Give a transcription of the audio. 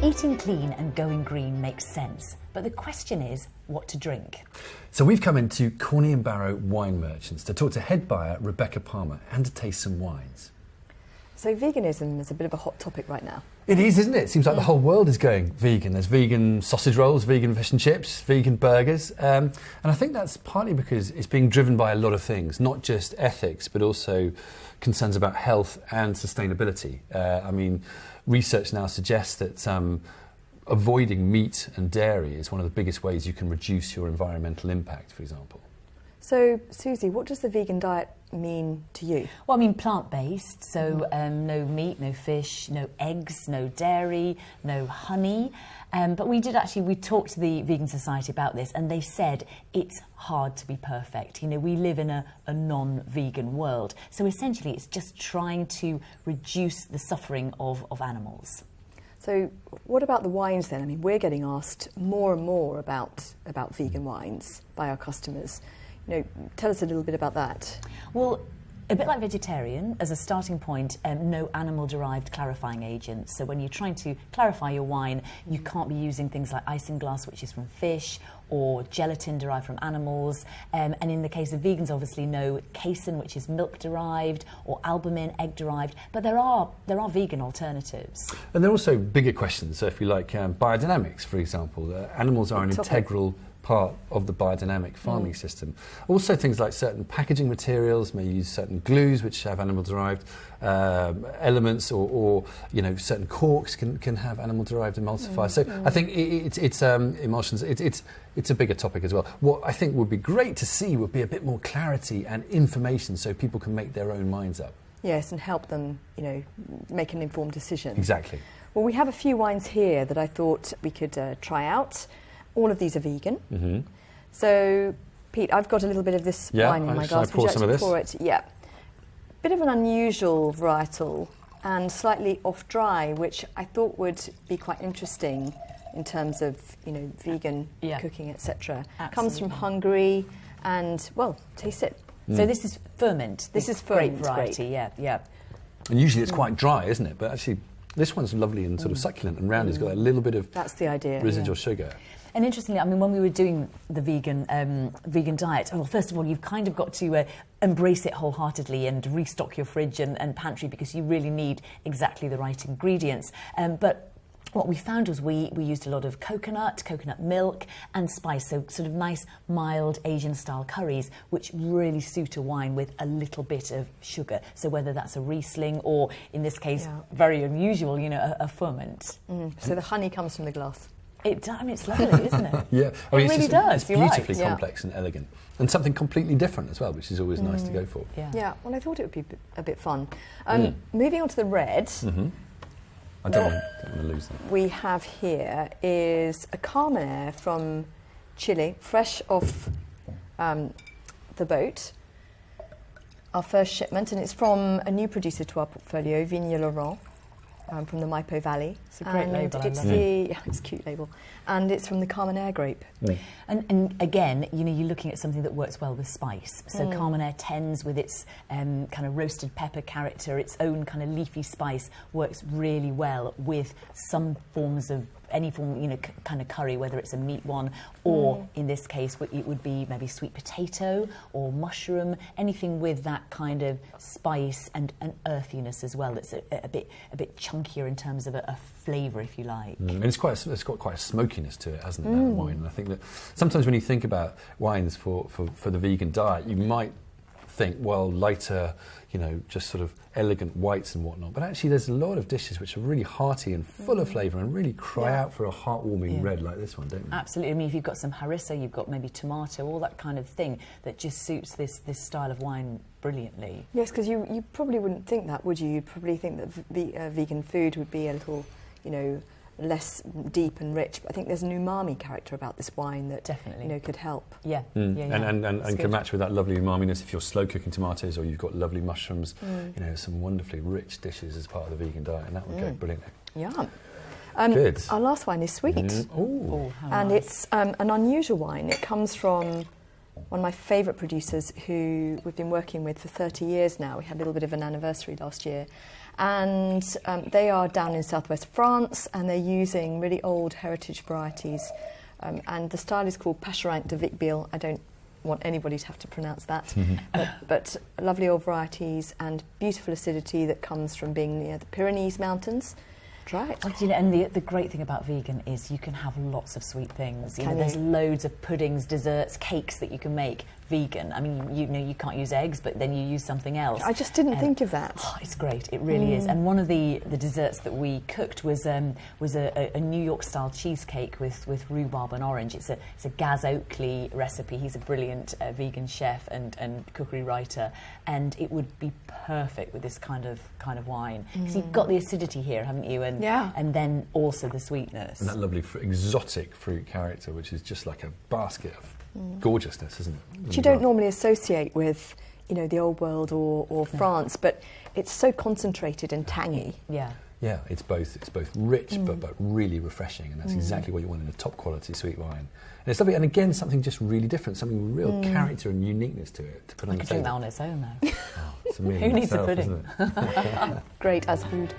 Eating clean and going green makes sense, but the question is what to drink. So we've come into Corney & Barrow Wine Merchants to talk to head buyer Rebecca Palmer and to taste some wines. So veganism is a bit of a hot topic right now. It is, isn't it? It seems like the whole world is going vegan. There's vegan sausage rolls, vegan fish and chips, vegan burgers. And I think that's partly because it's being driven by a lot of things, not just ethics, but also concerns about health and sustainability. Research now suggests that avoiding meat and dairy is one of the biggest ways you can reduce your environmental impact, for example. So, Susie, what does the vegan diet mean to you? Well, I mean plant-based, so no meat, no fish, no eggs, no dairy, no honey. But we talked to the Vegan Society about this, and they said it's hard to be perfect. You know, we live in a non-vegan world. So essentially it's just trying to reduce the suffering of animals. So what about the wines then? I mean, we're getting asked more and more about vegan wines by our customers. You know, tell us a little bit about that. Well, a bit like vegetarian, as a starting point, no animal-derived clarifying agents. So when you're trying to clarify your wine, you can't be using things like isinglass, which is from fish, or gelatin derived from animals. And in the case of vegans, obviously no casein, which is milk-derived, or albumin, egg-derived. But there are vegan alternatives. And there are also bigger questions. So if you like biodynamics, for example, animals are an integral part of the biodynamic farming system. Also things like certain packaging materials may use certain glues which have animal-derived elements, or you know, certain corks can have animal-derived emulsifiers. So I think it's emulsions. It's a bigger topic as well. What I think would be great to see would be a bit more clarity and information so people can make their own minds up. Yes, and help them, you know, make an informed decision. Exactly. Well, we have a few wines here that I thought we could try out. All of these are vegan. Mm-hmm. So, Pete, I've got a little bit of this wine in my glass. Would you like to pour it? Yeah. Bit of an unusual varietal and slightly off-dry, which I thought would be quite interesting in terms of, you know, vegan cooking, etc. Comes from Hungary, and well, taste it. So this is ferment. This is grape ferment, variety. great. Yeah. And usually it's quite dry, isn't it? But actually, this one's lovely and sort of succulent and round. It's got a little bit of residual sugar. And interestingly, I mean, when we were doing the vegan diet, well, first of all, you've kind of got to embrace it wholeheartely and restock your fridge and pantry, because you really need exactly the right ingredients. But what we found was we used a lot of coconut milk and spice, so sort of nice, mild Asian-style curries, which really suit a wine with a little bit of sugar. So whether that's a Riesling or, in this case, very unusual, you know, a ferment. So the honey comes from the glass. It's lovely, isn't it? Yeah, I mean, it really does. It's beautifully complex and elegant, and something completely different as well, which is always nice to go for. Yeah. Well, I thought it would be a bit fun. Moving on to the red. I don't want to lose that. We have here is a Carmenere from Chile, fresh off the boat. Our first shipment, and it's from a new producer to our portfolio, Vigne Laurent. From the Maipo Valley. It's a great label. It's a cute label, and it's from the Carmenere grape. And again, you know, you're looking at something that works well with spice. So Carmenere tends, with its kind of roasted pepper character, its own kind of leafy spice, works really well with some forms of any form, you know, kind of curry, whether it's a meat one or, in this case, it would be maybe sweet potato or mushroom, anything with that kind of spice and earthiness as well. That's a bit chunkier in terms of a flavour, if you like. And it's got quite a smokiness to it, hasn't it, that wine? And I think that sometimes when you think about wines for the vegan diet, you might think, well, lighter, you know, just sort of elegant whites and whatnot. But actually there's a lot of dishes which are really hearty and full of flavour and really cry out for a heartwarming red like this one, don't they? Absolutely. I mean, if you've got some harissa, you've got maybe tomato, all that kind of thing that just suits this style of wine brilliantly. Yes, because you probably wouldn't think that, would you? You'd probably think that vegan food would be a little, you know, less deep and rich, but I think there's an umami character about this wine that definitely, you know, could help. And can match with that lovely umaminess if you're slow cooking tomatoes, or you've got lovely mushrooms. You know, some wonderfully rich dishes as part of the vegan diet, and that would go brilliantly. Yeah. Good. Our last wine is sweet, Oh, how and nice. it's an unusual wine. It comes from one of my favourite producers who we've been working with for 30 years now. We had a little bit of an anniversary last year. And they are down in southwest France, and they're using really old heritage varieties. And the style is called Pacharinck de Vicbiel. I don't want anybody to have to pronounce that. but lovely old varieties and beautiful acidity that comes from being near the Pyrenees Mountains. Try it. Well, you know, and the great thing about vegan is you can have lots of sweet things. You know, there's loads of puddings, desserts, cakes that you can make vegan. I mean, you know, you can't use eggs, but then you use something else. I just didn't think of that. Oh, it's great. It really is. And one of the desserts that we cooked was a New York style cheesecake with rhubarb and orange. It's a Gaz Oakley recipe. He's a brilliant vegan chef and cookery writer, and it would be perfect with this kind of wine, because you've got the acidity here, haven't you? And then also the sweetness. And that lovely exotic fruit character, which is just like a basket of gorgeousness, isn't it? Which you don't normally associate with, you know, the old world or France, but it's so concentrated and tangy. Yeah. Yeah, it's both rich but really refreshing, and that's exactly what you want in a top quality sweet wine. And it's lovely, and again, something just really different, something with real character and uniqueness to it to put on the table. I could drink that on its own, though. Oh, it's a meal Who needs a itself, pudding? isn't it? Great as food.